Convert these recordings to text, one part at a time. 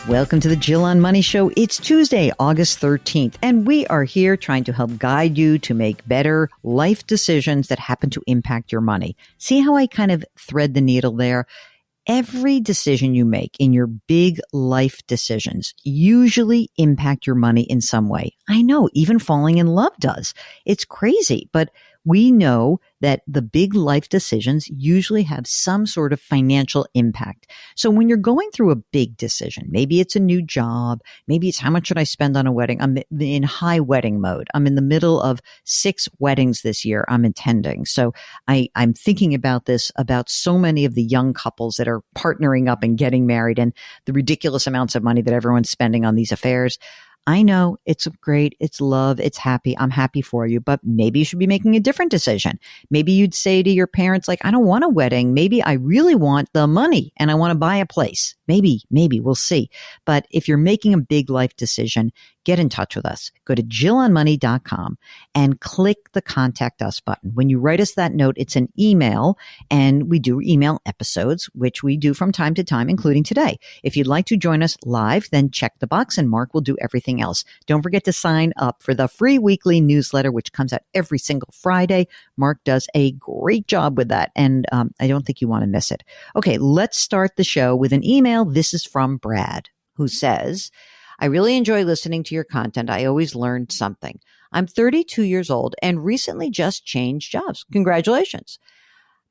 Welcome to the Jill on Money Show. It's Tuesday, August 13th, and we are here trying to help guide you to make better life decisions that happen to impact your money. See how I kind of thread the needle there? Every decision you make in your big life decisions usually impact your money in some way. I know, even falling in love does. It's crazy, but we know that the big life decisions usually have some sort of financial impact. So when you're going through a big decision, maybe it's a new job, maybe it's how much should I spend on a wedding? I'm in high wedding mode. I'm in the middle of 6 weddings this year I'm attending. So I'm thinking about this, about so many of the young couples that are partnering up and getting married and the ridiculous amounts of money that everyone's spending on these affairs. I know it's great. It's love. It's happy. I'm happy for you, but maybe you should be making a different decision. Maybe you'd say to your parents, like, I don't want a wedding. Maybe I really want the money and I want to buy a place. Maybe we'll see. But if you're making a big life decision, get in touch with us. Go to jillonmoney.com and click the contact us button. When you write us that note, it's an email, and we do email episodes, which we do from time to time, including today. If you'd like to join us live, then check the box and Mark will do everything else. Don't forget to sign up for the free weekly newsletter, which comes out every single Friday. Mark does a great job with that, and I don't think you want to miss it. Okay, let's start the show with an email. This is from Brad, who says, I really enjoy listening to your content. I always learn something. I'm 32 years old and recently just changed jobs. Congratulations.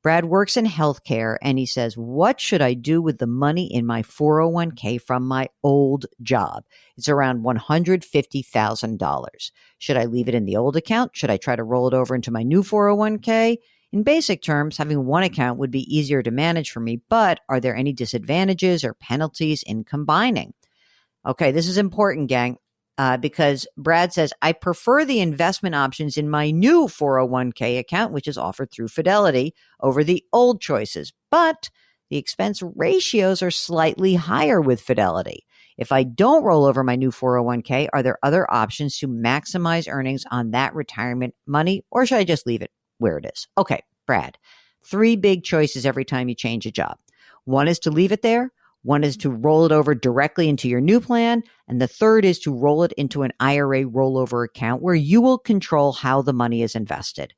Brad works in healthcare and he says, what should I do with the money in my 401k from my old job? It's around $150,000. Should I leave it in the old account? Should I try to roll it over into my new 401k? In basic terms, having one account would be easier to manage for me, but are there any disadvantages or penalties in combining? Okay, this is important, gang, because Brad says, I prefer the investment options in my new 401k account, which is offered through Fidelity, over the old choices. But the expense ratios are slightly higher with Fidelity. If I don't roll over my new 401k, are there other options to maximize earnings on that retirement money, or should I just leave it where it is? Okay, Brad, 3 big choices every time you change a job. One is to leave it there. One is to roll it over directly into your new plan. And the third is to roll it into an IRA rollover account where you will control how the money is invested.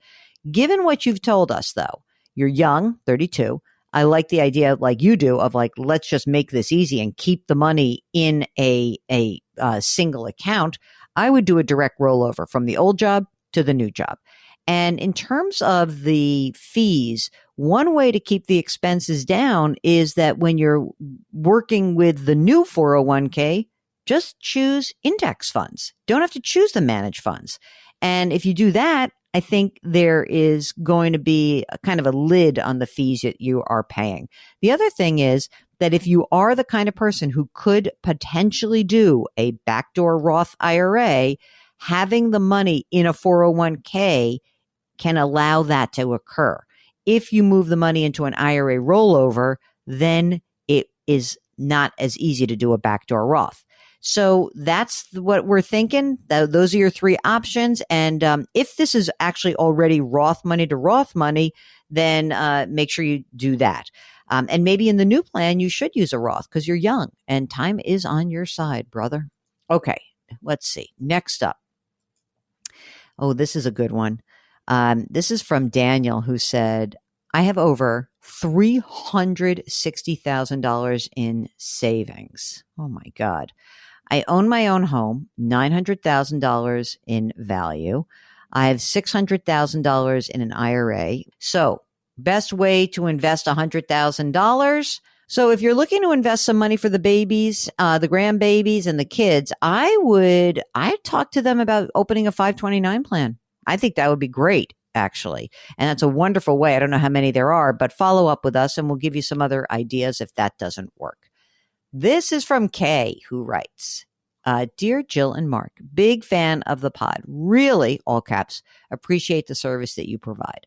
Given what you've told us, though, you're young, 32. I like the idea, like you do, of like, let's just make this easy and keep the money in a single account. I would do a direct rollover from the old job to the new job. And in terms of the fees, one way to keep the expenses down is that when you're working with the new 401k, just choose index funds. Don't have to choose the managed funds. And if you do that, I think there is going to be a kind of a lid on the fees that you are paying. The other thing is that if you are the kind of person who could potentially do a backdoor Roth IRA, having the money in a 401k can allow that to occur. If you move the money into an IRA rollover, then it is not as easy to do a backdoor Roth. So that's what we're thinking. Those are your 3 options. And if this is actually already Roth money to Roth money, then make sure you do that. And maybe in the new plan, you should use a Roth because you're young and time is on your side, brother. Okay, let's see. Next up. Oh, this is a good one. This is from Daniel, who said, I have over $360,000 in savings. Oh my God. I own my own home, $900,000 in value. I have $600,000 in an IRA. So best way to invest $100,000. So if you're looking to invest some money for the babies, the grandbabies and the kids, I'd talk to them about opening a 529 plan. I think that would be great, actually. And that's a wonderful way. I don't know how many there are, but follow up with us and we'll give you some other ideas if that doesn't work. This is from Kay, who writes, Dear Jill and Mark, big fan of the pod. Really, all caps, appreciate the service that you provide.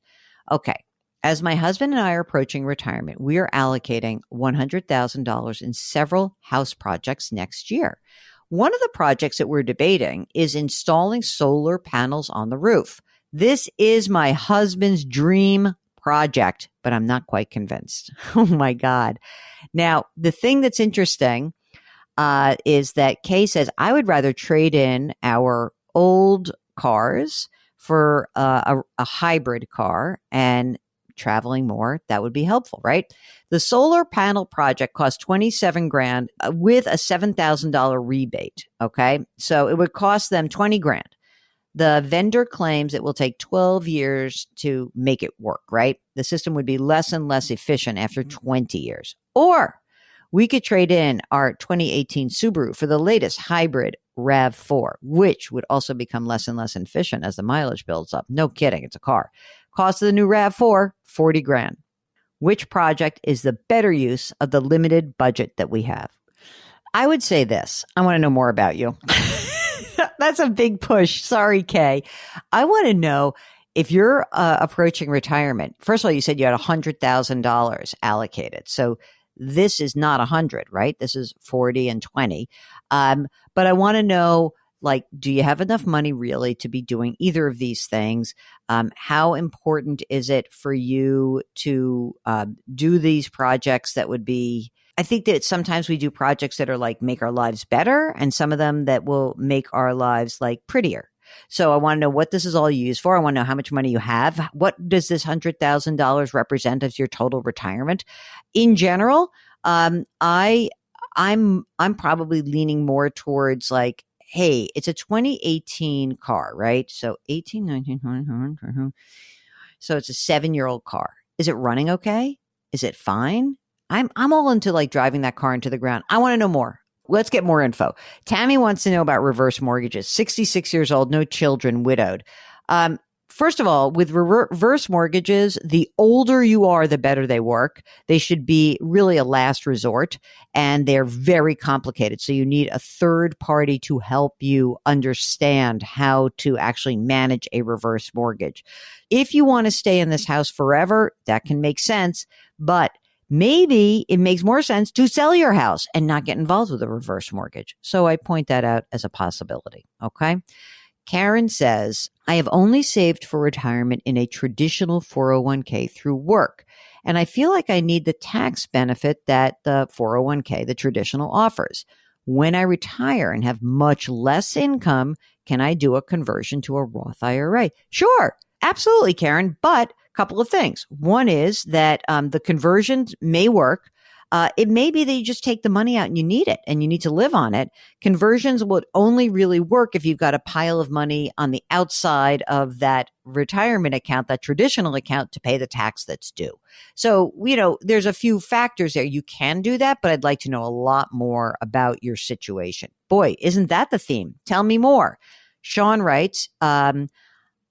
Okay. As my husband and I are approaching retirement, we are allocating $100,000 in several house projects next year. One of the projects that we're debating is installing solar panels on the roof. This is my husband's dream project, but I'm not quite convinced. Oh my God. Now, the thing that's interesting, is that Kay says, I would rather trade in our old cars for a hybrid car and traveling more. That would be helpful, right? The solar panel project cost 27 grand with a $7,000 rebate. Okay. So it would cost them 20 grand. The vendor claims it will take 12 years to make it work, right? The system would be less and less efficient after 20 years. Or we could trade in our 2018 Subaru for the latest hybrid RAV4, which would also become less and less efficient as the mileage builds up. No kidding, it's a car. Cost of the new RAV4, 40 grand. Which project is the better use of the limited budget that we have? I would say this. I want to know more about you. That's a big push. Sorry, Kay. I want to know if you're approaching retirement. First of all, you said you had $100,000 allocated. So this is not 100, right? This is 40 and 20. But I want to know, like, do you have enough money really to be doing either of these things? How important is it for you to do these projects that would be, I think that sometimes we do projects that are like make our lives better, and some of them that will make our lives like prettier. So I want to know what this is all used for. I want to know how much money you have. What does this $100,000 represent as your total retirement? In general, I'm probably leaning more towards like, hey, it's a 2018 car, right? So 18, 19, 20. So it's a 7-year-old car. Is it running okay? Is it fine? I'm all into like driving that car into the ground. I want to know more. Let's get more info. Tammy wants to know about reverse mortgages. 66 years old, no children, widowed. First of all, with reverse mortgages, the older you are, the better they work. They should be really a last resort, and they're very complicated. So you need a third party to help you understand how to actually manage a reverse mortgage. If you want to stay in this house forever, that can make sense, but maybe it makes more sense to sell your house and not get involved with a reverse mortgage. So I point that out as a possibility. Okay. Karen says, I have only saved for retirement in a traditional 401k through work, and I feel like I need the tax benefit that the 401k, the traditional, offers. When I retire and have much less income, can I do a conversion to a Roth IRA? Sure, absolutely, Karen, but couple of things. One is that the conversions may work. It may be that you just take the money out and you need it and you need to live on it. Conversions would only really work if you've got a pile of money on the outside of that retirement account, that traditional account, to pay the tax that's due. So, there's a few factors there. You can do that, but I'd like to know a lot more about your situation. Boy, isn't that the theme? Tell me more. Sean writes,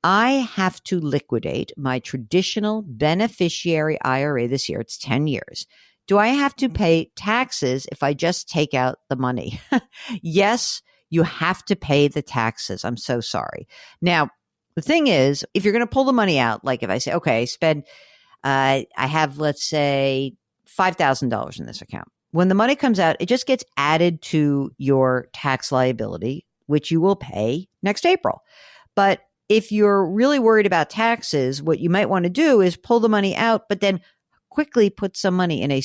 I have to liquidate my traditional beneficiary IRA this year. It's 10 years. Do I have to pay taxes if I just take out the money? Yes, you have to pay the taxes. I'm so sorry. Now, the thing is, if you're going to pull the money out, like if I say, okay, I have, let's say, $5,000 in this account. When the money comes out, it just gets added to your tax liability, which you will pay next April. But if you're really worried about taxes, what you might want to do is pull the money out, but then quickly put some money in a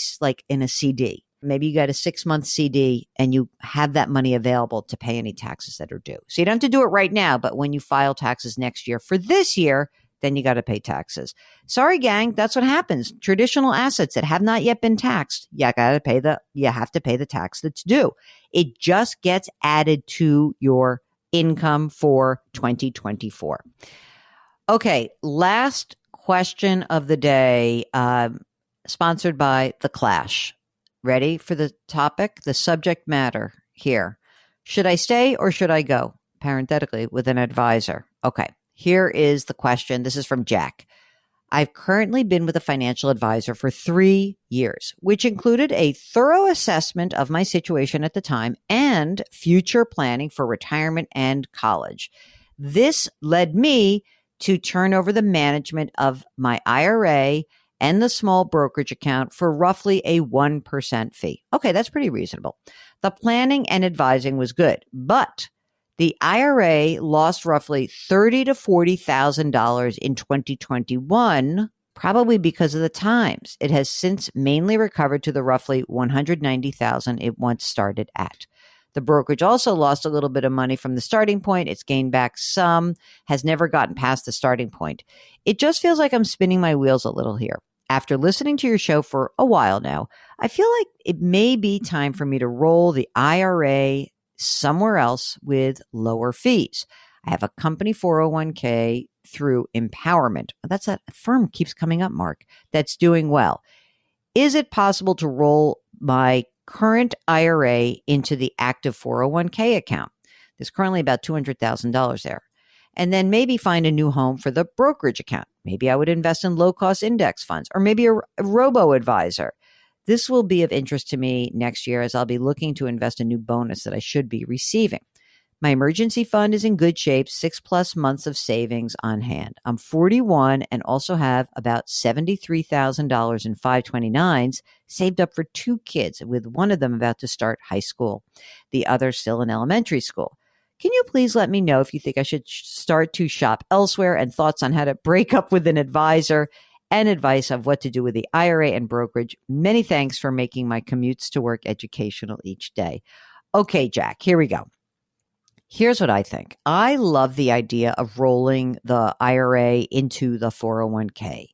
CD. Maybe you got a 6-month CD and you have that money available to pay any taxes that are due. So you don't have to do it right now, but when you file taxes next year for this year, then you got to pay taxes. Sorry, gang, that's what happens. Traditional assets that have not yet been taxed, you have to pay the tax that's due. It just gets added to your income for 2024. Okay, last question of the day, sponsored by The Clash. Ready for the topic? The subject matter here. Should I stay or should I go? Parenthetically, with an advisor. Okay, here is the question. This is from Jack. I've currently been with a financial advisor for 3 years, which included a thorough assessment of my situation at the time and future planning for retirement and college. This led me to turn over the management of my IRA and the small brokerage account for roughly a 1% fee. Okay, that's pretty reasonable. The planning and advising was good, but the IRA lost roughly $30,000 to $40,000 in 2021 probably because of the times. It has since mainly recovered to the roughly 190,000 it once started at. The brokerage also lost a little bit of money from the starting point. It's gained back some, has never gotten past the starting point. It just feels like I'm spinning my wheels a little here. After listening to your show for a while now, I feel like it may be time for me to roll the IRA somewhere else with lower fees. I have a company 401k through Empowerment. That's a firm keeps coming up, Mark, that's doing well. Is it possible to roll my current IRA into the active 401k account? There's currently about $200,000 there. And then maybe find a new home for the brokerage account. Maybe I would invest in low-cost index funds or maybe a robo-advisor. This will be of interest to me next year as I'll be looking to invest a new bonus that I should be receiving. My emergency fund is in good shape, 6+ months of savings on hand. I'm 41 and also have about $73,000 in 529s saved up for 2 kids, with one of them about to start high school, the other still in elementary school. Can you please let me know if you think I should start to shop elsewhere, and thoughts on how to break up with an advisor and advice of what to do with the IRA and brokerage? Many thanks for making my commutes to work educational each day. Okay, Jack, here we go. Here's what I think. I love the idea of rolling the IRA into the 401k.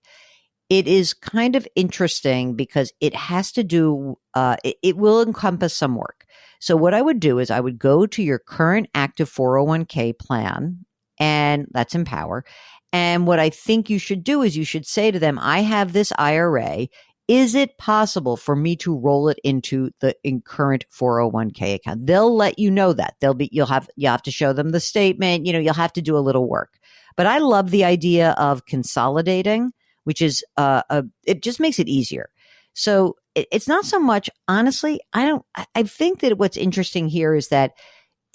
It is kind of interesting because it has to do, it will encompass some work. So what I would do is I would go to your current active 401k plan, and that's Empower. And what I think you should do is you should say to them, I have this IRA. Is it possible for me to roll it into the current 401k account? They'll let you know that. You'll have to show them the statement. You'll have to do a little work. But I love the idea of consolidating, which is it just makes it easier. So it's not so much, honestly, I think that what's interesting here is that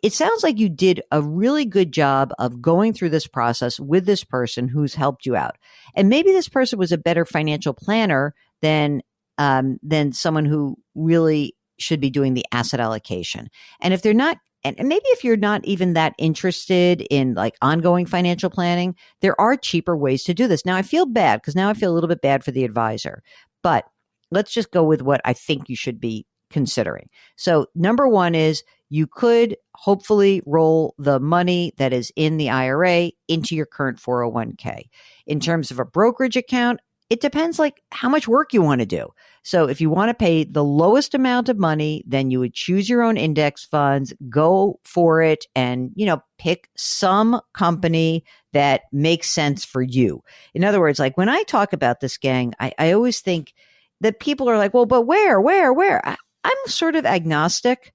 it sounds like you did a really good job of going through this process with this person who's helped you out. And maybe this person was a better financial planner than someone who really should be doing the asset allocation. And if they're not, and maybe if you're not even that interested in like ongoing financial planning, there are cheaper ways to do this. Now I feel bad because now I feel a little bit bad for the advisor, but let's just go with what I think you should be considering. So number one is you could hopefully roll the money that is in the IRA into your current 401k. In terms of a brokerage account, it depends like how much work you want to do. So if you want to pay the lowest amount of money, then you would choose your own index funds, go for it, and, pick some company that makes sense for you. In other words, like when I talk about this, gang, I always think that people are like, well, but where? I'm sort of agnostic.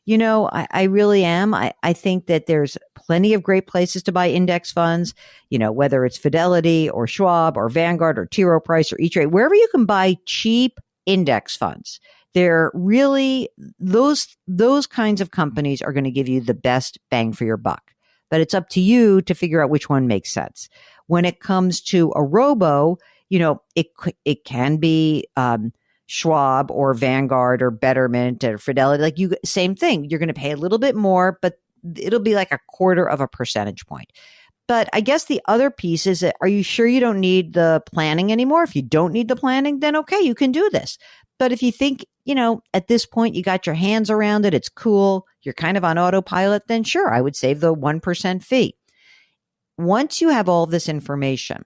I really am. I think that there's plenty of great places to buy index funds, whether it's Fidelity or Schwab or Vanguard or T. Rowe Price or E-Trade, wherever you can buy cheap index funds. They're really, those kinds of companies are going to give you the best bang for your buck. But it's up to you to figure out which one makes sense. When it comes to a robo, it can be Schwab or Vanguard or Betterment or Fidelity. Same thing. You're going to pay a little bit more, but it'll be like 1/4 of a percentage point. But I guess the other piece is that, are you sure you don't need the planning anymore? If you don't need the planning, then okay, you can do this. But if you think, at this point you got your hands around it, it's cool, you're kind of on autopilot, then sure, I would save the 1% fee. Once you have all this information,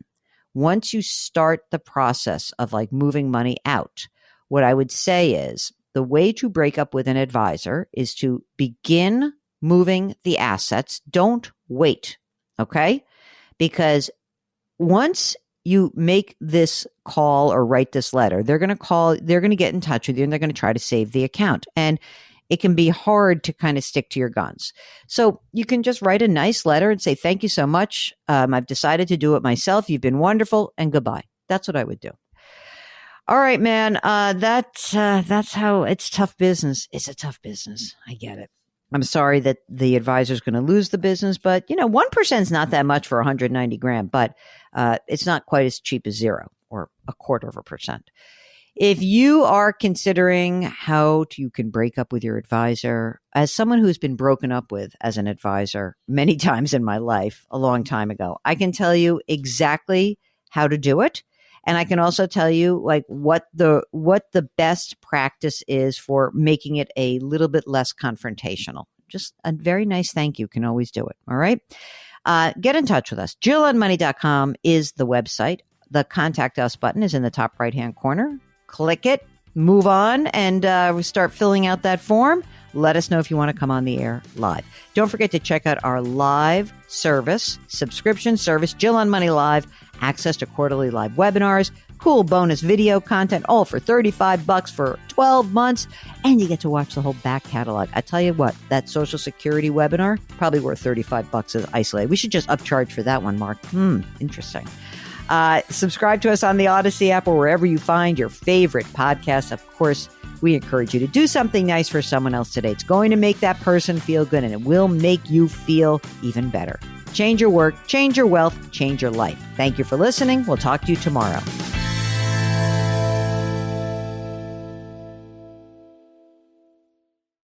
once you start the process of like moving money out, what I would say is the way to break up with an advisor is to begin moving the assets. Don't wait. Okay? Because once you make this call or write this letter, they're going to get in touch with you and they're going to try to save the account. And it can be hard to kind of stick to your guns. So you can just write a nice letter and say, thank you so much. I've decided to do it myself. You've been wonderful, and goodbye. That's what I would do. All right, man. That's how it's tough business. It's a tough business. I get it. I'm sorry that the advisor is going to lose the business, but 1% is not that much for 190 grand, but it's not quite as cheap as 0 or 1/4%. If you are considering how you can break up with your advisor, as someone who's been broken up with as an advisor many times in my life, a long time ago, I can tell you exactly how to do it. And I can also tell you like what the best practice is for making it a little bit less confrontational. Just a very nice thank you can always do it. All right. Get in touch with us. JillOnMoney.com is the website. The contact us button is in the top right-hand corner. Click it, move on, and start filling out that form. Let us know if you want to come on the air live. Don't forget to check out our live service, subscription service, Jill on Money Live, access to quarterly live webinars, cool bonus video content, all for $35 for 12 months. And you get to watch the whole back catalog. I tell you what, that Social Security webinar, probably worth $35 as isolated. We should just upcharge for that one, Mark. Interesting. Subscribe to us on the Odyssey app or wherever you find your favorite podcasts. Of course, we encourage you to do something nice for someone else today. It's going to make that person feel good, and it will make you feel even better. Change your work, change your wealth, change your life. Thank you for listening. We'll talk to you tomorrow.